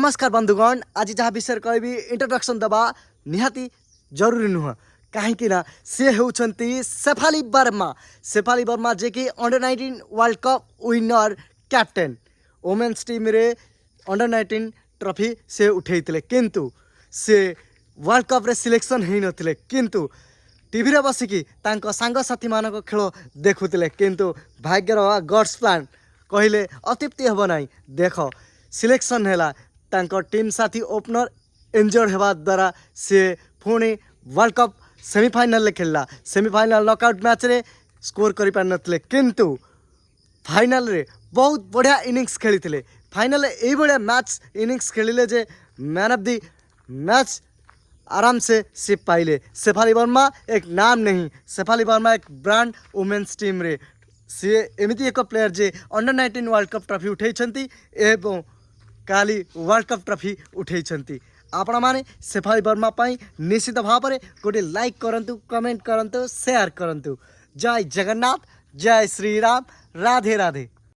नमस्कार बंधुगण, आज जहाँ विषय कहबी इंट्रोडक्शन दबा निहाती जरूरी नुह कहीं से होउछंती शेफाली वर्मा जे कि under-19 world cup winner captain women's team रे अंडर-19 ट्रॉफी से उठेइतले किंतु से वर्ल्ड कप रे सिलेक्शन हेई नथिले किंतु टीवी रे बसिकी तांको सांग साथी मानको खेल देखुतिले किंतु भाग्यर गॉड्स प्लान कहले अतिप्ति हबो नाही। देख सिलेक्शन हैला तांको टीम साथी ओपनर इंजर्ड हेबा द्वारा से पुणी वर्ल्ड कप सेमीफाइनल ले खेलला। सेमीफाइनल नॉकआउट मैच रे स्कोर करि पार नथले किंतु फाइनल रे बहुत बढ़िया इनिंग्स खेली। फाइनल ए बढ़िया मैच इनिंग्स खेलिले जे मैन ऑफ द मैच आराम से पाइले। शेफाली वर्मा एक नाम नहीं, शेफाली वर्मा एक ब्रांड वुमेन्स टीम रे सी एमती एक प्लेयर जे अंडर-19 वर्ल्ड कप ट्रॉफी उठेइछंती एवं काली वर्ल्ड कप ट्रॉफी उठेइछंती। आपण माने शेफाली वर्मा पाई निश्चित भाव में गोटे लाइक करंतु, कमेंट करंतु, शेयर करंतु। जय जगन्नाथ, जय श्री राम, राधे राधे।